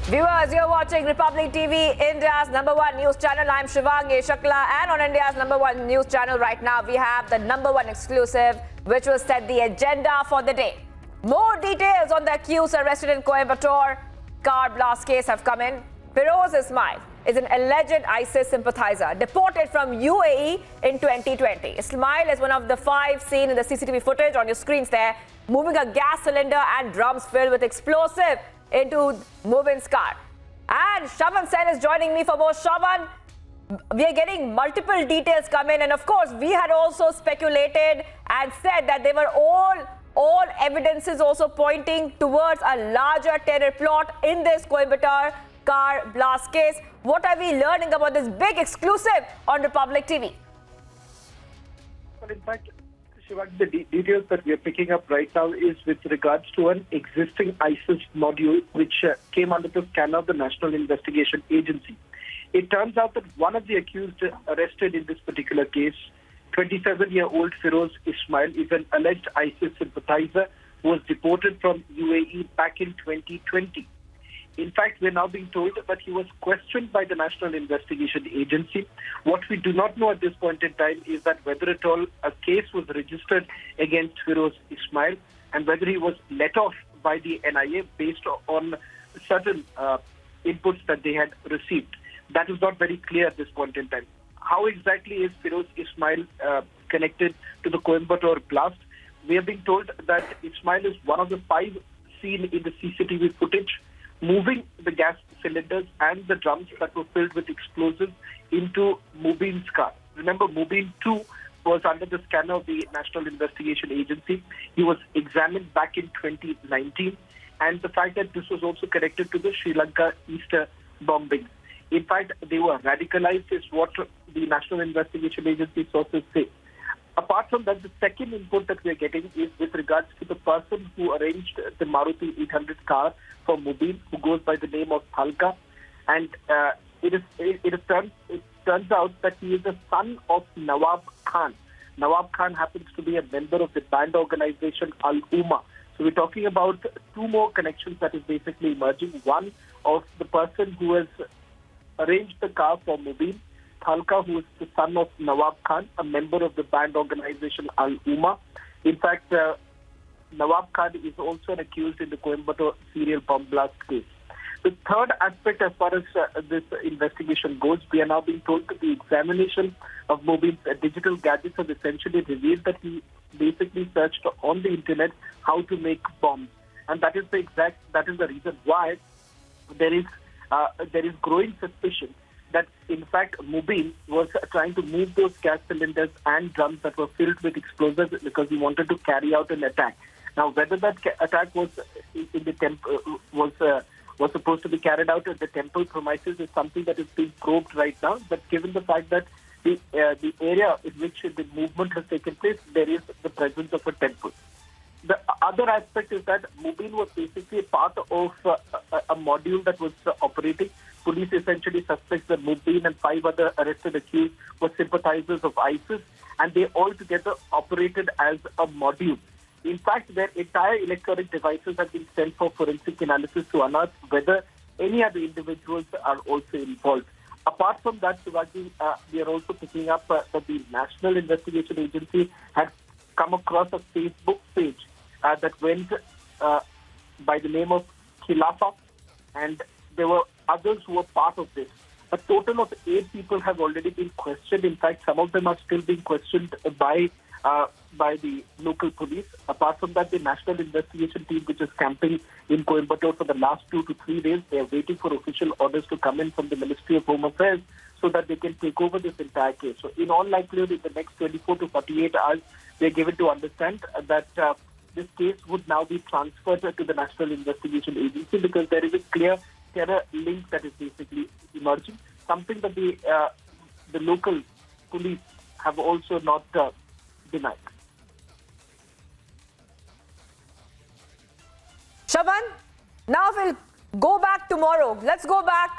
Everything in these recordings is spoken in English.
Viewers, you're watching Republic TV, India's #1 news channel. I'm Shivangi Shakla, and on India's #1 news channel right now, we have the #1 exclusive, which will set the agenda for the day. More details on the accused arrested in Coimbatore car blast case have come in. Firoz Ismail is an alleged ISIS sympathizer deported from UAE in 2020. Ismail is one of the 5 seen in the CCTV footage on your screens there, moving a gas cylinder and drums filled with explosive into Mubin's car. And Shravan Sen is joining me for more. Shravan, we are getting multiple details come in, and of course we had also speculated and said that they were all evidences also pointing towards a larger terror plot in this Coimbatore car blast case. What are we learning about this big exclusive on Republic TV? Well, in fact, Shivak, the details that we are picking up right now is with regards to an existing ISIS module which came under the scanner of the National Investigation Agency. It turns out that one of the accused arrested in this particular case, 27-year-old Firoz Ismail, is an alleged ISIS sympathizer who was deported from UAE back in 2020. In fact, we're now being told that he was questioned by the National Investigation Agency. What we do not know at this point in time is that whether at all a case was registered against Firoz Ismail and whether he was let off by the NIA based on certain inputs that they had received. That is not very clear at this point in time. How exactly is Firoz Ismail connected to the Coimbatore blast? We have been told that Ismail is one of the 5 seen in the CCTV footage, moving the gas cylinders and the drums that were filled with explosives into Mubin's car. Remember, Mubin too was under the scanner of the National Investigation Agency. He was examined back in 2019, and the fact that this was also connected to the Sri Lanka Easter bombings. In fact, they were radicalized is what the National Investigation Agency sources say. Apart from that, the second input that we are getting is with regards to the person who arranged the Maruti 800 car for Mubin, who goes by the name of Thalka. And it turns out that he is the son of Nawab Khan. Nawab Khan happens to be a member of the band organization Al-Umma. So we're talking about 2 more connections that is basically emerging. One of the person who has arranged the car for Mubin, Thalka, who is the son of Nawab Khan, a member of the band organization Al-Umma. In fact, Nawab Khan is also an accused in the Coimbatore serial bomb blast case. The third aspect as far as this investigation goes, we are now being told that the examination of Mubin's digital gadgets has essentially revealed that he basically searched on the internet how to make bombs. And that is the reason why there is growing suspicion that in fact Mubin was trying to move those gas cylinders and drums that were filled with explosives because he wanted to carry out an attack. Now, whether that attack was in the temple was supposed to be carried out at the temple premises is something that is being probed right now. But given the fact that the area in which the movement has taken place, there is the presence of a temple. The other aspect is that Mubin was basically part of a module that was operating. Police essentially suspects that Mubin and 5 other arrested accused were sympathizers of ISIS, and they all together operated as a module. In fact, their entire electronic devices have been sent for forensic analysis to unearth whether any other individuals are also involved. Apart from that, Shivaji, we are also picking up that the National Investigation Agency had come across a Facebook page that went by the name of Khilafa, and there were others who were part of this. A total of 8 people have already been questioned. In fact, some of them are still being questioned by the local police. Apart from that, the National Investigation Team, which is camping in Coimbatore for the last 2 to 3 days, they are waiting for official orders to come in from the Ministry of Home Affairs so that they can take over this entire case. So in all likelihood, in the next 24 to 48 hours, they are given to understand that this case would now be transferred to the National Investigation Agency because there is a clear terror link that is basically emerging, something that the local police have also not denied. Shravan, now we'll go back tomorrow. Let's go back,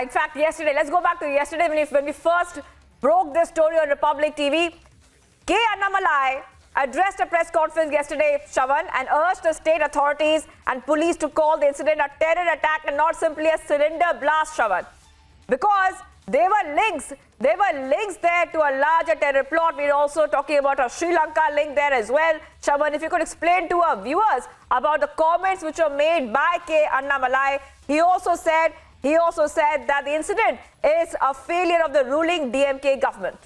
in fact, yesterday. Let's go back to yesterday when we first broke this story on Republic TV. K. Annamalai addressed a press conference yesterday, Shravan, and urged the state authorities and police to call the incident a terror attack and not simply a cylinder blast, Shravan. Because there were links there to a larger terror plot. We're also talking about a Sri Lanka link there as well. Shravan, if you could explain to our viewers about the comments which were made by K. Annamalai. He also said that the incident is a failure of the ruling DMK government.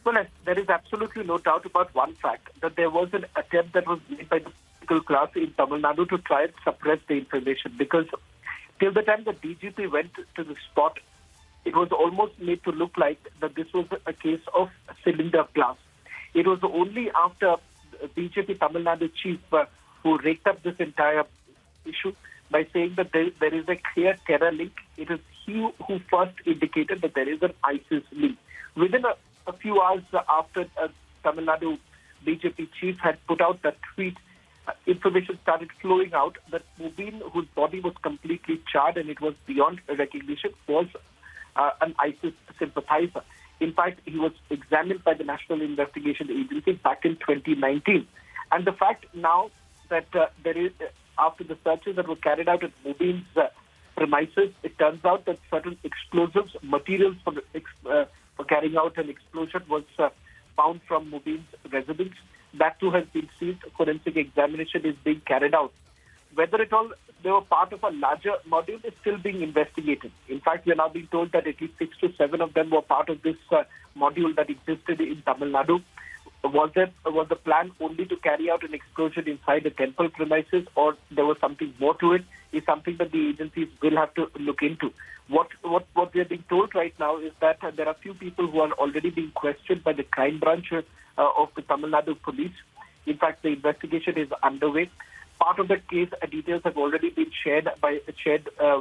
Well, there is absolutely no doubt about one fact, that there was an attempt that was made by the political class in Tamil Nadu to try and suppress the information, because till the time the DGP went to the spot, it was almost made to look like that this was a case of cylinder blast. It was only after BJP Tamil Nadu chief who raked up this entire issue by saying that there is a clear terror link. It is he who first indicated that there is an ISIS link. Within a few hours after Tamil Nadu BJP chief had put out that tweet, information started flowing out that Mubin, whose body was completely charred and it was beyond recognition, was an ISIS sympathizer. In fact, he was examined by the National Investigation Agency back in 2019. And the fact now that there is, after the searches that were carried out at Mubin's premises, it turns out that certain explosives, materials for carrying out an explosion was found from Mubin's residence. That too has been seized. Forensic examination is being carried out. Whether at all they were part of a larger module is still being investigated. In fact, we are now being told that at least 6 to 7 of them were part of this module that existed in Tamil Nadu. Was the plan only to carry out an explosion inside the temple premises, or there was something more to it? Is something that the agencies will have to look into. What we are being told right now is that there are few people who are already being questioned by the crime branch of the Tamil Nadu police. In fact, the investigation is underway. Part of the case details have already been shared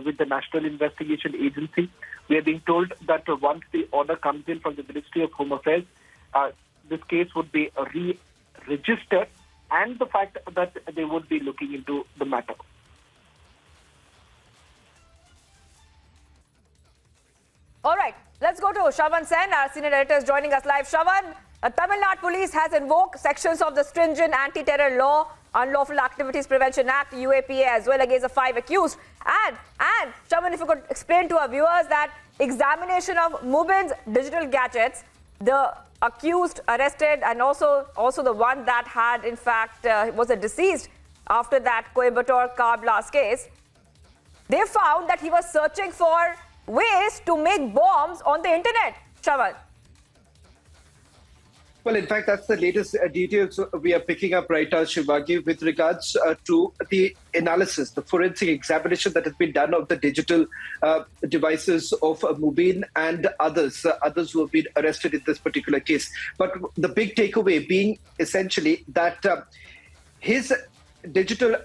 with the National Investigation Agency. We are being told that once the order comes in from the Ministry of Home Affairs, this case would be re-registered, and the fact that they would be looking into the matter. All right, let's go to Shravan Sen, our senior editor, is joining us live. Shravan, Tamil Nadu Police has invoked sections of the stringent anti-terror law, Unlawful Activities Prevention Act, UAPA, as well against the 5 accused. And Shravan, if you could explain to our viewers that examination of Mubin's digital gadgets, the accused arrested and also the one that had, in fact, was a deceased after that Coimbatore car blast case, they found that he was searching for ways to make bombs on the internet. Shravan. Well, in fact, that's the latest details we are picking up right now, Shivagi, with regards to the analysis, the forensic examination that has been done of the digital devices of Mubin and others who have been arrested in this particular case. But the big takeaway being essentially that his digital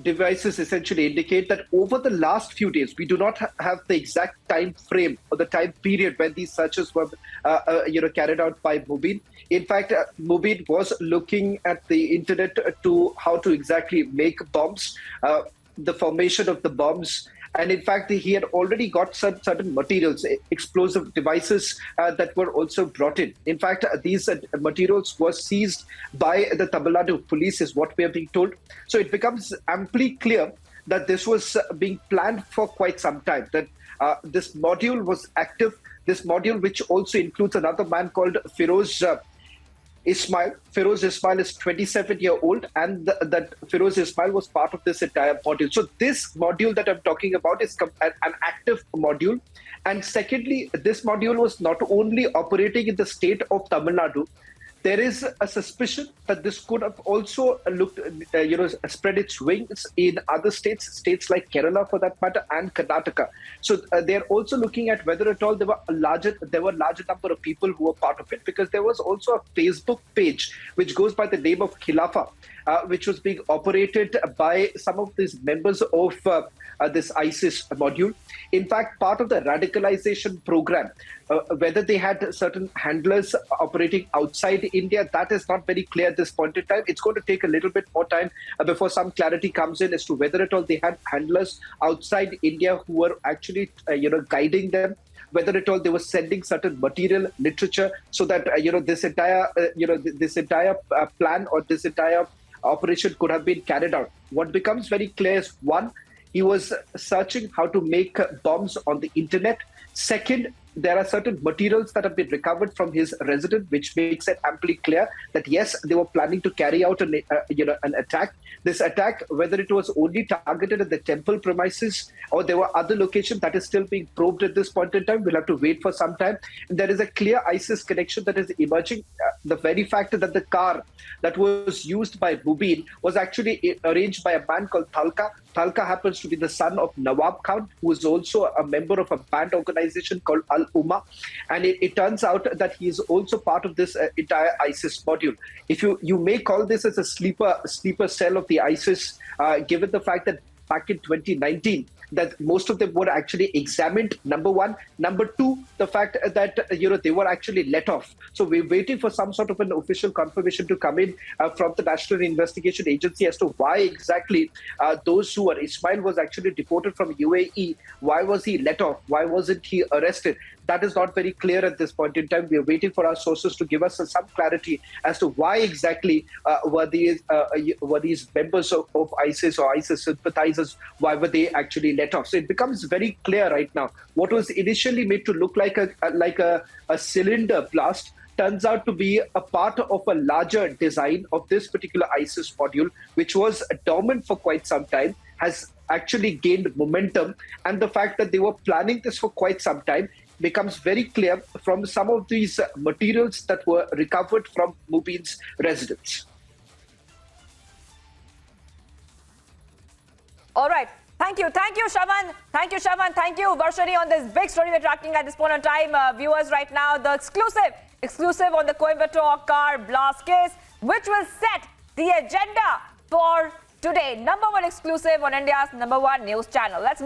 devices essentially indicate that over the last few days, we do not have the exact time frame or the time period when these searches were carried out by Mubin. In fact, Mubin was looking at the internet to how to exactly make bombs, the formation of the bombs. And in fact, he had already got certain materials, explosive devices that were also brought in. In fact, these materials were seized by the Tamil Nadu police, is what we are being told. So it becomes amply clear that this was being planned for quite some time, that this module was active. This module, which also includes another man called Firoz Ismail. Firoz Ismail is 27-year-old, and that Firoz Ismail was part of this entire module. So this module that I'm talking about is an active module. And secondly, this module was not only operating in the state of Tamil Nadu. There is a suspicion that this could have also spread its wings in other states like Kerala for that matter, and Karnataka. So they're also looking at whether at all there were larger number of people who were part of it, because there was also a Facebook page which goes by the name of Khilafa, which was being operated by some of these members of this ISIS module. In fact, part of the radicalization program, whether they had certain handlers operating outside India, that is not very clear at this point in time. It's going to take a little bit more time before some clarity comes in as to whether at all they had handlers outside India who were actually guiding them whether at all they were sending certain material, literature, so that this entire plan or this entire operation could have been carried out. What becomes very clear is, one, he was searching how to make bombs on the internet. Second, there are certain materials that have been recovered from his residence, which makes it amply clear that yes, they were planning to carry out an attack. This attack, whether it was only targeted at the temple premises or there were other locations, that is still being probed at this point in time. We'll have to wait for some time. And there is a clear ISIS connection that is emerging. The very fact that the car that was used by Mubin was actually arranged by a man called Talka. Talka happens to be the son of Nawab Khan, who is also a member of a banned organization called Al-Umma. And it turns out that he is also part of this entire ISIS module. If you may call this as a sleeper cell of the ISIS, given the fact that back in 2019, that most of them were actually examined, number one. Number two, the fact that they were actually let off. So we're waiting for some sort of an official confirmation to come in from the National Investigation Agency as to why exactly those who were, Ismail was actually deported from UAE. Why was he let off? Why wasn't he arrested? That is not very clear at this point in time. We are waiting for our sources to give us some clarity as to why exactly were these members of ISIS or ISIS sympathizers, why were they actually let off? So it becomes very clear right now. What was initially made to look like a cylinder blast turns out to be a part of a larger design of this particular ISIS module, which was dormant for quite some time, has actually gained momentum. And the fact that they were planning this for quite some time becomes very clear from some of these materials that were recovered from Mubin's residence. All right. Thank you, Shaman. Thank you, Varshini, on this big story we're tracking at this point in time. Viewers, right now, the exclusive on the Coimbatore car blast case, which will set the agenda for today. #1 exclusive on India's #1 news channel. Let's